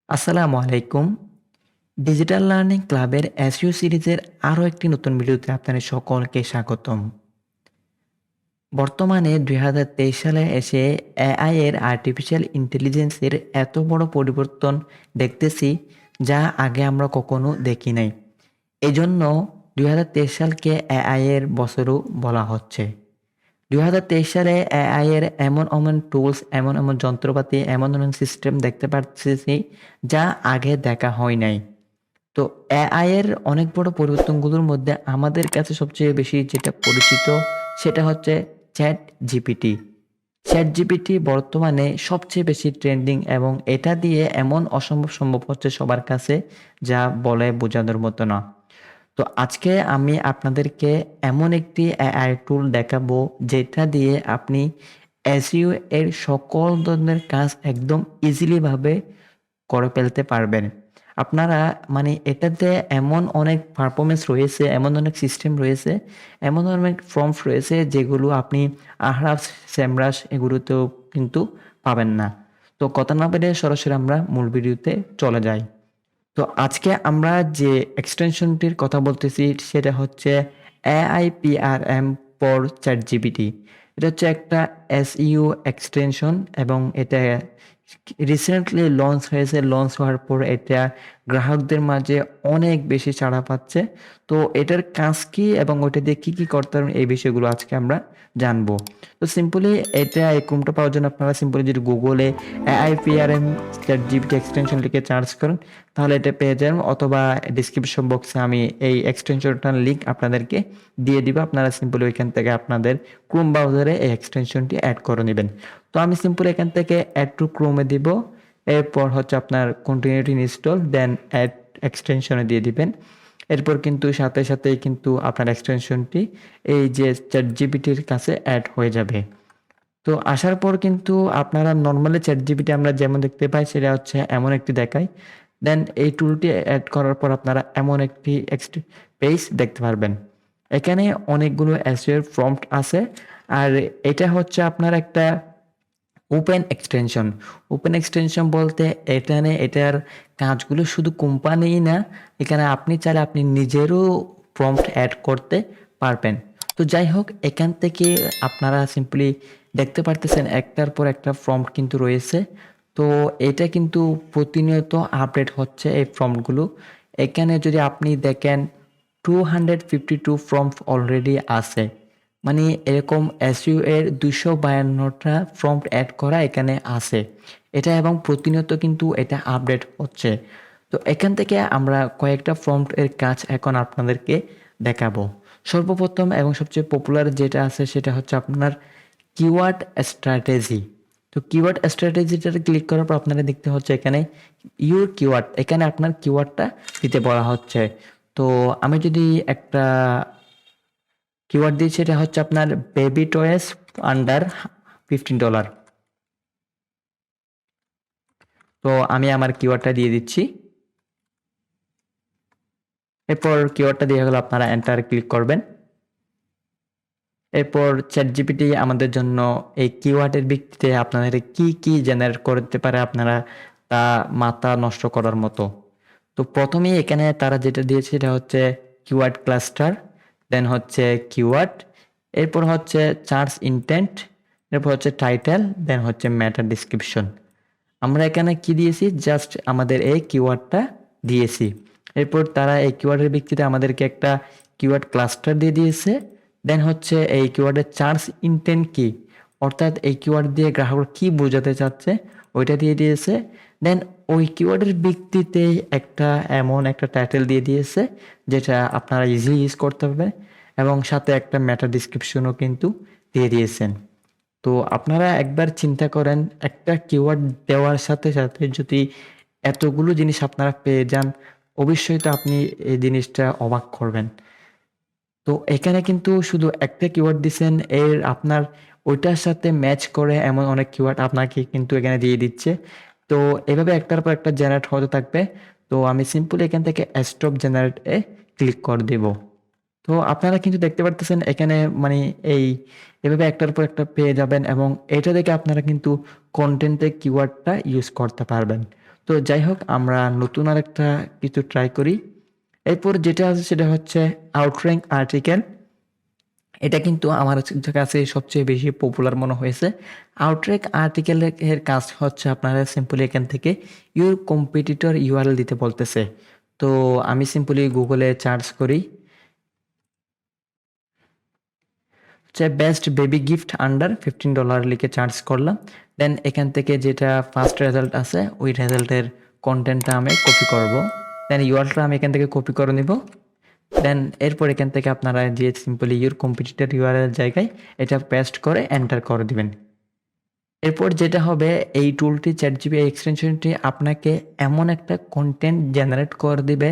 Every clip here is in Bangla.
আসসালামু আলাইকুম। ডিজিটাল লার্নিং ক্লাবের এসইও সিরিজের আরও একটি নতুন ভিডিওতে আপনাদের সকলকে স্বাগতম। বর্তমানে ২০২৩ সালে এসে এআই এর আর্টিফিশিয়াল ইন্টেলিজেন্সের এত বড় পরিবর্তন দেখতেছি, যা আগে আমরা কখনো দেখি নাই। এজন্য ২০২৩ সালকে এআই এর বছরও বলা হচ্ছে। ২০২৩ সালে এআই এর এমন টুলস, এমন যন্ত্রপাতি, এমন সিস্টেম দেখতে পারতেছি যা আগে দেখা হয় নাই। তো এআই এর অনেক বড় পরিবর্তনগুলোর মধ্যে আমাদের কাছে সবচেয়ে বেশি যেটা পরিচিত সেটা হচ্ছে ChatGPT। ChatGPT বর্তমানে সবচেয়ে বেশি ট্রেন্ডিং এবং এটা দিয়ে এমন অসম্ভব সম্ভব হচ্ছে সবার কাছে, যা বলে বোঝানোর মতো না। তো আজকে আমি আপনাদেরকে এমন একটি এআই টুল দেখাবো যেটা দিয়ে আপনি এসইও এর সকল ধরনের কাজ একদম ইজিলি ভাবে করে ফেলতে পারবেন। আপনারা এটাতে এমন অনেক পারফরম্যান্স রয়েছে, এমন অনেক সিস্টেম রয়েছে, এমন অনেক প্রম্পট রয়েছে যেগুলো আপনি আহরাফ, সেমরাস এগুলোতেও কিন্তু পাবেন না। তো কথা না বলে সরাসরি আমরা মূল ভিডিওতে চলে যাই। তো আজকে আমরা যে এক্সটেনশনটির কথা বলতেছি সেটা হচ্ছে AIPRM ফর ChatGPT। এটা হচ্ছে একটা SEO এক্সটেনশন এবং এটা রিসেন্টলি লঞ্চ হয়েছে। লঞ্চ হওয়ার পর এটা গ্রাহকদের মাঝে অনেক বেশি সাড়া পাচ্ছে। তো এটার কাজ কি এবং ওটা দিয়ে কি করতে পারবেন এই বিষয়গুলো আজকে আমরা জানবো। তো সিম্পলি এই ক্রোমটা পাওয়ার জন্য আপনারা সিম্পলি যদি গুগলে AIPRM ChatGPT এক্সটেনশন লিখে সার্চ করেন তাহলে এটা পেয়ে যাবেন, অথবা ডিসক্রিপশন বক্সে আমি এই এক্সটেনশনটার লিঙ্ক আপনাদেরকে দিয়ে দিব। আপনারা সিম্পলি ওইখান থেকে আপনাদের ক্রোম ব্রাউজারে এই এক্সটেনশনটি অ্যাড করে নেবেন। তো আমি সিম্পলি এখান থেকে অ্যাড টু ক্রোমে দিব। এরপর হচ্ছে আপনার কন্টিনিউটি ইনস্টল, দেন অ্যাড এক্সটেনশনে দিয়ে দিবেন। এরপর কিন্তু সাথেই কিন্তু আপনার এক্সটেনশনটি এই যে ChatGPTর কাছে অ্যাড হয়ে যাবে। তো আসার পর কিন্তু আপনারা নরমালি ChatGPT আমরা যেমন দেখতে পাই সেটা হচ্ছে এমন একটি দেখায়। দেন এই টুলটি অ্যাড করার পর আপনারা এমন একটি পেজ দেখতে পারবেন। এখানে অনেকগুলো এসইও এর প্রম্পট আছে। আর এটা হচ্ছে আপনার একটা ওপেন এক্সটেনশন। ওপেন এক্সটেনশন বলতে এটার কাজগুলো শুধু কোম্পানিই না, এখানে আপনি চাইলে আপনি নিজেরও প্রম্পট অ্যাড করতে পারবেন। তো যাই হোক, এখান থেকে আপনারা সিম্পলি দেখতে পারতেছেন একটার পর একটা প্রম্পট কিন্তু রয়েছে। তো এটা কিন্তু প্রতিনিয়ত আপডেট হচ্ছে এই প্রম্পটগুলো। এখানে যদি আপনি দেখেন 252 প্রম্পট অলরেডি আছে। এরকম এসইও এর 252টা প্রম্পট অ্যাড করা এখানে আছে। এটা এবং প্রতিনিয়ত কিন্তু এটা আপডেট হচ্ছে। তো এখান থেকে আমরা কয়েকটা প্রম্পট এর কাজ এখন আপনাদেরকে দেখাবো। সর্বপ্রথম এবং সবচেয়ে পপুলার যেটা আছে সেটা হচ্ছে আপনার কিওয়ার্ড স্ট্র্যাটেজি। তো কিওয়ার্ড স্ট্র্যাটেজিটাতে ক্লিক করার পর আপনারা দেখতে হচ্ছে এখানে ইউর কিওয়ার্ড, এখানে আপনার কিওয়ার্ডটা দিতে বলা হচ্ছে। তো আমি যদি একটা কিওয়ার্ড দিই সেটা হচ্ছে আপনার বেবি টয়েস আন্ডার $15। তো আমি আমার কিওয়ার্ডটা দিয়ে দিচ্ছি। এরপর কিওয়ার্ডটা দিয়ে গেলে আপনারা এন্টার ক্লিক করবেন। এরপর ChatGPT আমাদের জন্য এই কিওয়ার্ডের ভিত্তিতে আপনাদের কি জেনারেট করতে পারে আপনারা তা মাথা নষ্ট করার মতো। তো প্রথমেই এখানে তারা যেটা দিয়েছে সেটা হচ্ছে কিওয়ার্ড ক্লাস্টার, দেন হচ্ছে কিওয়ার্ড, এরপর হচ্ছে সার্চ ইনটেন্ট, এরপর হচ্ছে টাইটেল, দেন হচ্ছে ম্যাটার ডিসক্রিপশন। আমরা এখানে কি দিয়েছি, জাস্ট আমাদের এই কিওয়ার্ডটা দিয়েছি। এরপর তারা এই কিওয়ার্ডের ভিত্তিতে আমাদেরকে একটা কিওয়ার্ড ক্লাস্টার দিয়ে দিয়েছে। দেন হচ্ছে এই কিওয়ার্ডের সার্চ ইনটেন্ট কি, অর্থাৎ এই কিওয়ার্ড দিয়ে গ্রাহকরা কি বোঝাতে চাচ্ছে ওইটা দিয়ে দিয়েছে। দেন ওই কিওয়ার্ডের ভিত্তিতে এমন একটা টাইটেল দিয়ে দিয়েছে যেটা আপনারা ইজিলি ইউজ করতে পারবেন, এবং সাথে একটা মেটা ডিসক্রিপশনও কিন্তু দিয়ে দিয়েছেন। তো আপনারা একবার চিন্তা করেন, একটা কিওয়ার্ড দেওয়ার সাথে যদি এতগুলো জিনিস আপনারা পেয়ে যান, অবশ্যই তো আপনি এই জিনিসটা অবাক করবেন। তো এখানে কিন্তু শুধু একটা কিওয়ার্ড দিছেন, এর আপনার ওইটার সাথে ম্যাচ করে এমন অনেক কিওয়ার্ড আপনাকে কিন্তু এখানে দিয়ে দিচ্ছে। তো এভাবে একটার পর একটা জেনারেট হতে থাকবে। তো আমি সিম্পলি এখান থেকে স্টপ জেনারেট এ ক্লিক করে দেব। তো আপনারা কিন্তু দেখতে পারতেছেন এখানে এই এভাবে একটার পর একটা পেয়ে যাবেন, এবং এটা থেকে আপনারা কিন্তু কন্টেন্টে কিওয়ার্ডটা ইউজ করতে পারবেন। তো তো যাই হোক, আমরা নতুন আরেকটা কিছু ট্রাই করি। এরপর যেটা আছে সেটা হচ্ছে আউটর্যাঙ্ক আর্টিকেল। এটা কিন্তু আমার কাছে সবচেয়ে বেশি পপুলার মনে হয়েছে। আউটর্যাঙ্ক আর্টিকেলের কাজ হচ্ছে আপনারা সিম্পলি এখান থেকে ইউর কম্পিটিটর ইউআরএল দিতে বলতেছে। তো আমি সিম্পলি গুগলে সার্চ করি বেস্ট বেবি গিফট আন্ডার $15 লিখে সার্চ করলাম। দেন এখান থেকে যেটা ফার্স্ট রেজাল্ট আছে ওই রেজাল্টের কন্টেন্টটা আমি কপি করব। দেন ইউআরএলটা আমি এখান থেকে কপি করে নিব। দেন এরপর এখান থেকে আপনারা যে সিম্পলি ইউর কম্পিটিটর ইউআরএল জায়গায় এটা পেস্ট করে এন্টার করে দিবেন। এরপর যেটা হবে, এই টুলটি ChatGPT এক্সটেনশনটি আপনাকে এমন একটা কন্টেন্ট জেনারেট করে দিবে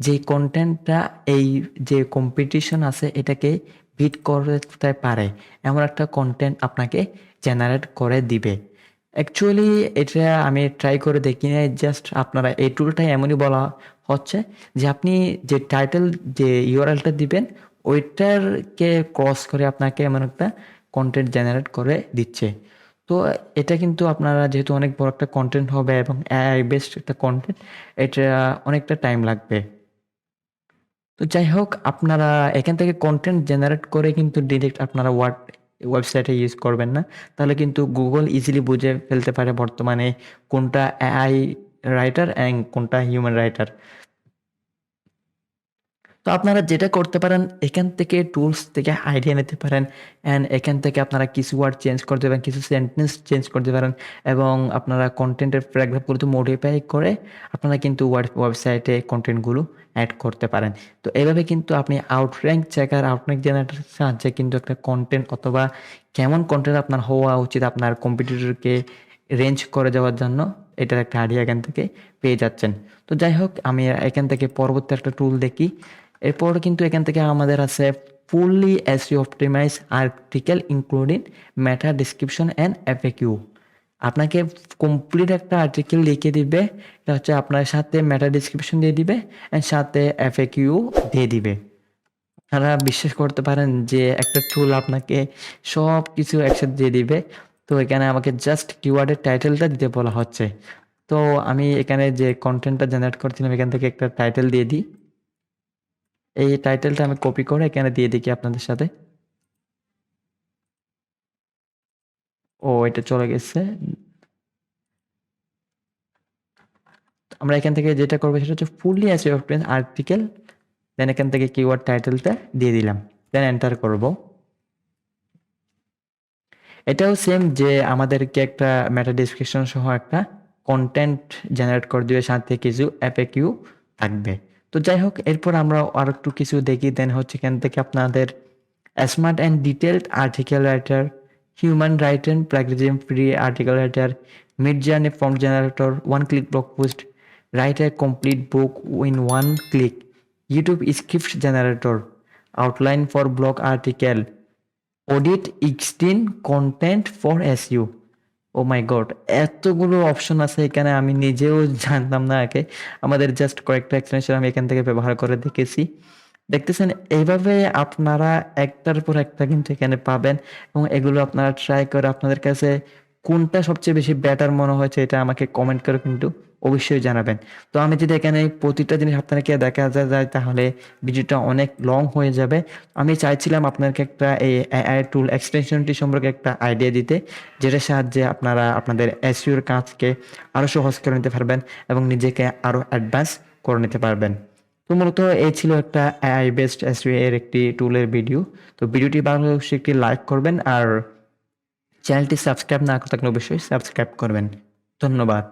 যে কন্টেন্টটা এই যে কম্পিটিশন আছে এটাকে বিট করতে পারে, এমন একটা কন্টেন্ট আপনাকে জেনারেট করে দিবে। অ্যাকচুয়ালি এটা আমি ট্রাই করে দেখি নাই, জাস্ট আপনারা এই টুলটা এমনই বলা হচ্ছে যে আপনি যে টাইটেল যে ইউআরএলটা দিবেন ওইটারকে ক্রস করে আপনাকে এমন একটা কন্টেন্ট জেনারেট করে দিচ্ছে। তো এটা কিন্তু আপনারা যেহেতু অনেক বড় একটা কন্টেন্ট হবে এবং এআই বেসড একটা কন্টেন্ট, এটা অনেকটা টাইম লাগবে। তো যাই হোক, আপনারা এখান থেকে কন্টেন্ট জেনারেট করে কিন্তু ডিরেক্ট আপনারা ওয়েবসাইটে ইউজ করবেন না। তাহলে কিন্তু গুগল ইজিলি বুঝে ফেলতে পারে বর্তমানে কোনটা এআই রাইটার অ্যান্ড কোনটা হিউম্যান রাইটার। তো আপনারা যেটা করতে পারেন, এখান থেকে টুলস থেকে আইডিয়া নিতে পারেন অ্যান্ড এখান থেকে আপনারা কিছু ওয়ার্ড চেঞ্জ করতে পারেন, কিছু সেন্টেন্স চেঞ্জ করতে পারেন এবং আপনারা কন্টেন্টের প্যারাগ্রাফগুলো মডিফাই করে আপনারা কিন্তু ওয়েবসাইটে কন্টেন্টগুলো অ্যাড করতে পারেন। তো এইভাবে কিন্তু আপনি আউটর্যাঙ্ক চেকার, আউটর্যাঙ্ক জেনারেটরের সাহায্যে কিন্তু একটা কন্টেন্ট অথবা কেমন কন্টেন্ট আপনার হওয়া উচিত আপনার কম্পিটিটরকে রেঞ্জ করে যাওয়ার জন্য, এটার একটা আইডিয়া এখান থেকে পেয়ে যাচ্ছেন। তো যাই হোক, আমি এখান থেকে পরবর্তী একটা টুল দেখি। এরপর কিন্তু এখান থেকে আমাদের আছে fully SEO optimise article including meta description and FAQ. আপনাকে কমপ্লিট একটা আর্টিকেল লিখে দিবে, এটা হচ্ছে আপনার সাথে মেটা ডিসক্রিপশন দিয়ে দিবে অ্যান্ড সাথে এফএকিউ দিয়ে দিবে। আপনারা বিশ্বাস করতে পারেন যে একটা টুল আপনাকে সব কিছু একসাথে দিয়ে দিবে। তো এখানে আমাকে জাস্ট কিওয়ার্ডের টাইটেলটা দিতে বলা হচ্ছে। তো আমি এখানে যে কন্টেন্টটা জেনারেট করছিলাম এখান থেকে একটা টাইটেল দিয়ে দিই। এই টাইটেলটা আমি কপি করে এখানে দিয়ে দেখি আপনাদের সাথে। ও, এটা চলে গেছে। আমরা এখান থেকে যেটা করবো সেটা হচ্ছে ফুললি এসইও আর্টিকেল, দেন এখান থেকে কিওয়ার্ড টাইটেলটা দিয়ে দিলাম, দেন এন্টার করব। এটাও সেম যে আমাদেরকে একটা মেটা ডেসক্রিপশন সহ একটা কন্টেন্ট জেনারেট করে দিবে, সাথে কিছু এফএকিউ থাকবে। তো যাই হোক, এরপর আমরা আর একটু কিছু দেখি। দেন হচ্ছে এখান থেকে আপনাদের smart and detailed article writer, human writer, plagiarism free article writer, Midjourney form generator, one click blog post, write a complete book in one click, YouTube script generator, outline for blog article, audit existing content for SEO. Oh my god, এতগুলো অপশন আছে এখানে, আমি নিজেও জানতাম না আগে। আমাদের জাস্ট কয়েকটা এক্সটেনশন আমি এখান থেকে ব্যবহার করে দেখেছি। দেখতেছেন, এইভাবে আপনারা একটার পর একটা কিন্তু এখানে পাবেন এবং এগুলো আপনারা ট্রাই করে আপনাদের কাছে কোনটা সবচেয়ে বেশি বেটার মনে হয়েছে এটা আমাকে কমেন্ট করে কিন্তু অবশ্যই জানাবেন। তো আমি যদি এখানে প্রতিটা জিনিস আপনাদেরকে দেখা যায় তাহলে ভিডিওটা অনেক লং হয়ে যাবে। আমি চাইছিলাম আপনাদেরকে একটা এই এআই টুল এক্সটেনশনটি সম্পর্কে একটা আইডিয়া দিতে, যেটার সাহায্যে আপনারা আপনাদের এসইওর কাজকে আরও সহজ করে নিতে পারবেন এবং নিজেকে আরও অ্যাডভান্স করে নিতে পারবেন। তো মূলত এই ছিল একটা এআই বেসড এসইও এর একটি টুলের ভিডিও। তো ভিডিওটি ভালো লাগলে অবশ্যই একটি লাইক করবেন আর চ্যানেলটি সাবস্ক্রাইব না করে থাকলে অবশ্যই সাবস্ক্রাইব করবেন। ধন্যবাদ।